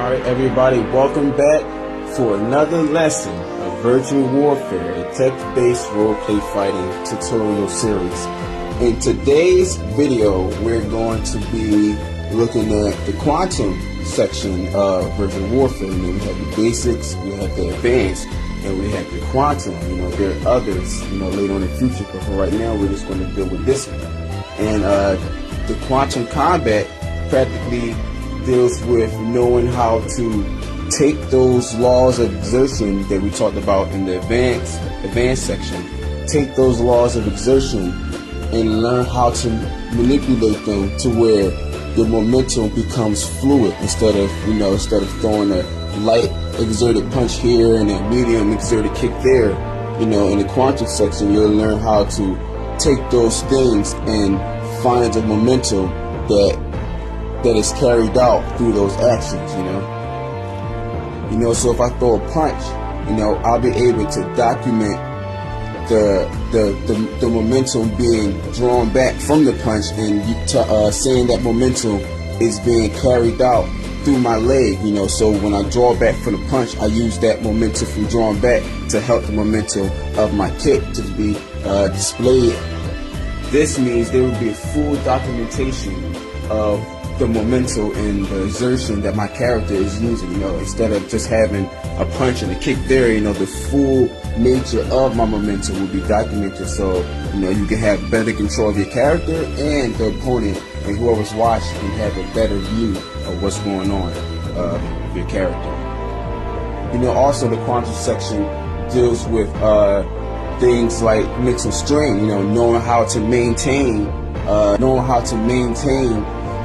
Alright everybody, welcome back for another lesson of Virtual Warfare, a text-based roleplay fighting tutorial series. In today's video, we're going to be looking at the quantum section of Virtual Warfare. You know, we have the basics, we have the advanced, and we have the quantum. You know, there are others, you know, later on in the future, but for right now, we're just going to deal with this one. And the quantum combat practically deals with knowing how to take those laws of exertion that we talked about in the advanced section, take those laws of exertion and learn how to manipulate them to where the momentum becomes fluid instead of throwing a light exerted punch here and a medium exerted kick there. You know, in the quantum section, you'll learn how to take those things and find the momentum that is carried out through those actions, you know, so if I throw a punch, you know, I'll be able to document the momentum being drawn back from the punch and saying that momentum is being carried out through my leg, you know, so when I draw back from the punch, I use that momentum from drawing back to help the momentum of my kick to be displayed. This means there will be a full documentation of the momentum and the exertion that my character is using, you know, instead of just having a punch and a kick there, you know, the full nature of my momentum will be documented, so, you know, you can have better control of your character and the opponent and whoever's watching can have a better view of what's going on with your character. You know, also the quantum section deals with things like mental strain, you know, knowing how to maintain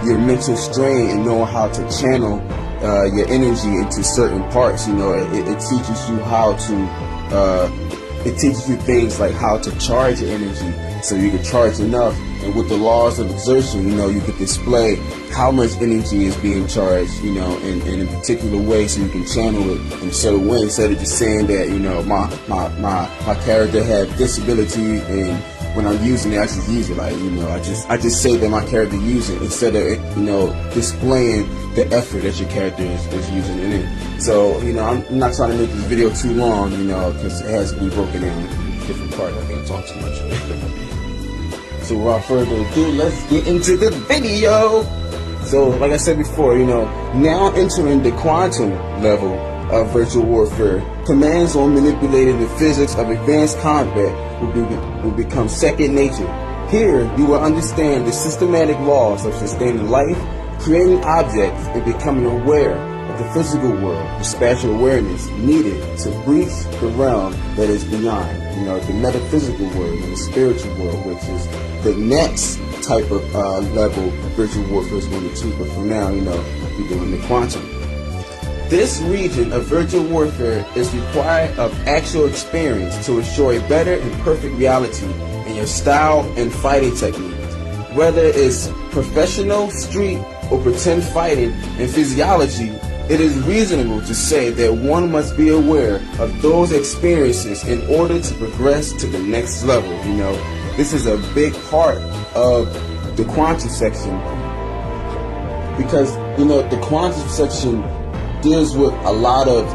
your mental strain and knowing how to channel your energy into certain parts. You know, it teaches you how to it teaches you things like how to charge your energy so you can charge enough, and with the laws of exertion, you know, you can display how much energy is being charged, you know, in a particular way, so you can channel it in a certain way instead of just saying that, you know, my character had this ability and when I'm using it, I just use it. Like, you know, I just say that my character use it instead of, you know, displaying the effort that your character is using it in. So, you know, I'm not trying to make this video too long, you know, because it has to be broken down in different parts. I can't talk too much. So without further ado, let's get into the video. So, like I said before, you know, now entering the quantum level of Virtual Warfare, commands on manipulating the physics of advanced combat will become second nature. Here, you will understand the systematic laws of sustaining life, creating objects, and becoming aware of the physical world, the spatial awareness needed to breach the realm that is beyond, you know, the metaphysical world and the spiritual world, which is the next type of level Virtual Warfare is going to teach. But for now, you know, we're doing the quantum. This region of Virtual Warfare is required of actual experience to ensure a better and perfect reality in your style and fighting techniques. Whether it's professional, street, or pretend fighting in physiology, it is reasonable to say that one must be aware of those experiences in order to progress to the next level. You know, this is a big part of the quantum section because, you know, the quantum section deals with a lot of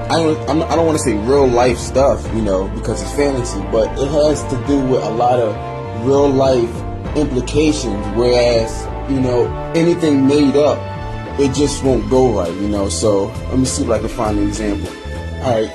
I don't want to say real life stuff, you know, because it's fantasy, but it has to do with a lot of real life implications, whereas, you know, anything made up, it just won't go right, you know. So let me see if I can find an example. Alright,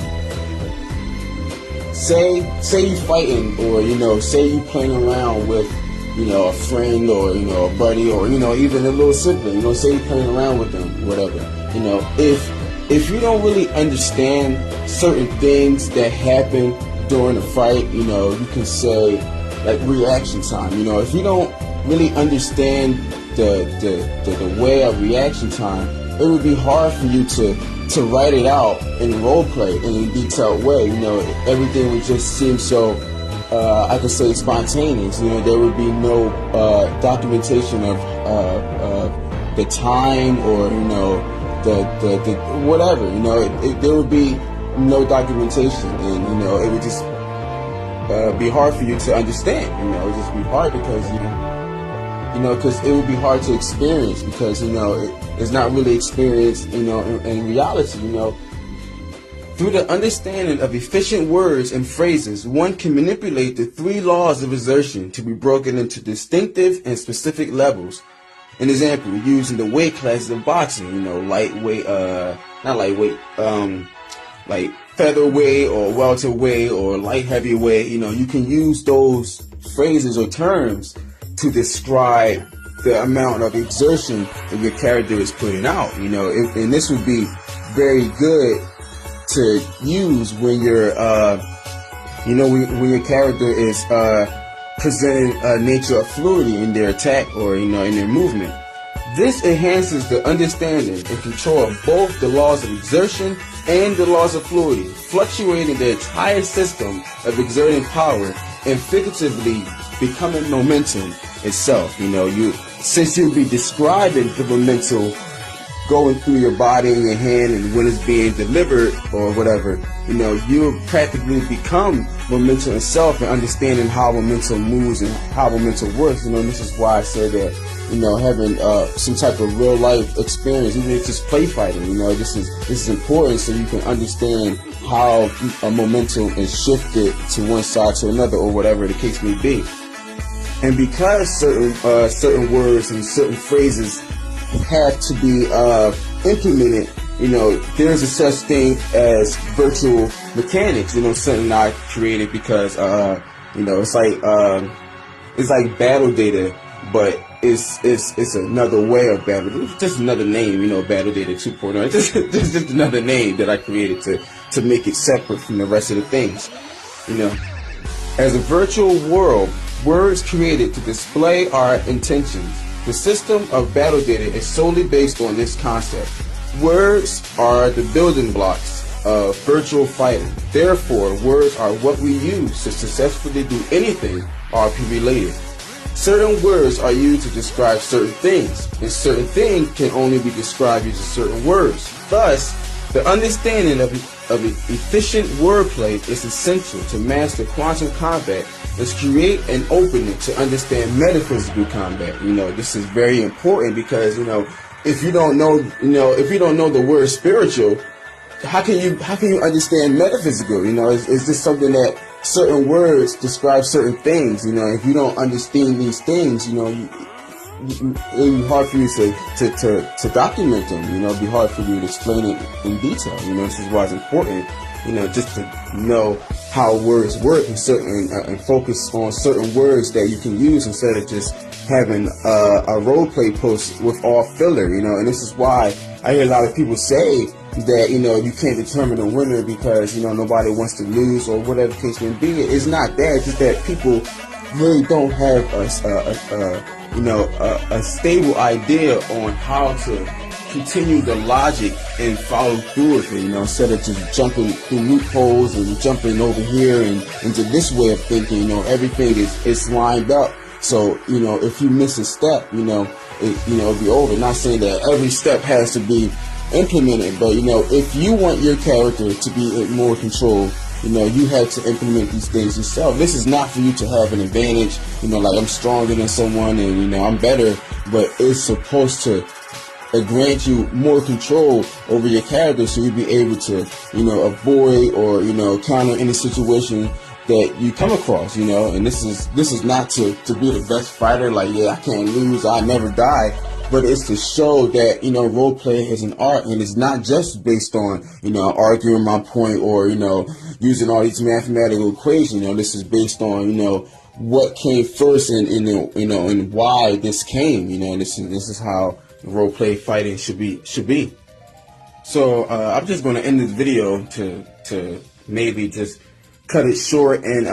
say you fighting, or, you know, say you playing around with, you know, a friend, or, you know, a buddy, or, you know, even a little sibling, you know, say you're playing around with them, whatever. You know, if you don't really understand certain things that happen during a fight, you know, you can say, like, reaction time. You know, if you don't really understand the way of reaction time, it would be hard for you to write it out in role play in a detailed way. You know, everything would just seem so I could say spontaneous. You know, there would be no documentation of the time, or, you know, the whatever, you know, there would be no documentation, and, you know, it would just be hard for you to understand. You know, it would just be hard because, you know, you know, because it would be hard to experience, because, you know, it's not really experienced, you know, in reality, you know. Through the understanding of efficient words and phrases, one can manipulate the 3 laws of exertion to be broken into distinctive and specific levels. An example, using the weight classes of boxing, you know, lightweight, not lightweight, like featherweight or welterweight or light heavyweight, you know, you can use those phrases or terms to describe the amount of exertion that your character is putting out, you know, and this would be very good to use when you're, you know, when your character is presenting a nature of fluidity in their attack or, you know, in their movement. This enhances the understanding and control of both the laws of exertion and the laws of fluidity, fluctuating the entire system of exerting power and figuratively becoming momentum itself. You know, since you'll be describing the momentum going through your body and your hand and when it's being delivered or whatever, you know, you'll practically become momentum itself and understanding how momentum moves and how momentum works. You know, and this is why I said that, you know, having some type of real life experience, even if it's just play fighting, you know, this is important so you can understand how a momentum is shifted to one side to another or whatever the case may be. And because certain words and certain phrases have to be implemented, you know, there's a such thing as virtual mechanics, you know, something I created because, you know, it's like battle data, but it's another way of battle. It's just another name, you know, battle data 2.0. It's just another name that I created to make it separate from the rest of the things, you know. As a virtual world, words created to display our intentions. The system of battle data is solely based on this concept. Words are the building blocks of virtual fighting. Therefore, words are what we use to successfully do anything RP related. Certain words are used to describe certain things, and certain things can only be described using certain words. Thus, the understanding of efficient wordplay is essential to master quantum combat. Let's create an openness to understand metaphysical combat. You know, this is very important because, you know, if you don't know the word spiritual, how can you understand metaphysical? You know, it's just something that certain words describe certain things. You know, if you don't understand these things, you know, it'll be hard for you to document them. You know, it'll be hard for you to explain it in detail. You know, this is why it's important, you know, just to know how words work and focus on certain words that you can use instead of just having a role play post with all filler, you know. And this is why I hear a lot of people say that, you know, you can't determine a winner because, you know, nobody wants to lose or whatever the case may be. It's not that. It's just that people really don't have a stable idea on how to continue the logic and follow through with it, you know, instead of just jumping through loopholes and jumping over here and into this way of thinking. You know, everything is lined up. So, you know, if you miss a step, you know, it'll be over. Not saying that every step has to be implemented, but, you know, if you want your character to be in more control, you know, you have to implement these things yourself. This is not for you to have an advantage, you know, like I'm stronger than someone and, you know, I'm better, but it's supposed to grant you more control over your character so you'll be able to, you know, avoid or, you know, counter any situation that you come across, you know. And this is not to be the best fighter, like, yeah, I can't lose, I never die, but it's to show that, you know, role play is an art, and it's not just based on, you know, arguing my point or, you know, using all these mathematical equations. You know, this is based on, you know, what came first and you know, and why this came, you know. And this is how role play fighting should be. So I'm just going to end this video to maybe just cut it short and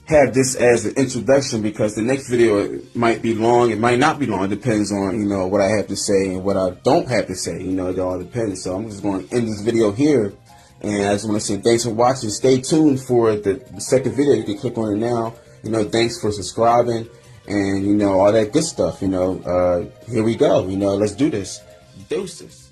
have this as an introduction, because the next video might be long, it might not be long. It depends on, you know, what I have to say and what I don't have to say. You know, it all depends. So I'm just going to end this video here, and I just want to say thanks for watching. Stay tuned for the second video. You can click on it now. You know, thanks for subscribing and, you know, all that good stuff. You know, here we go. You know, let's do this. Deuces.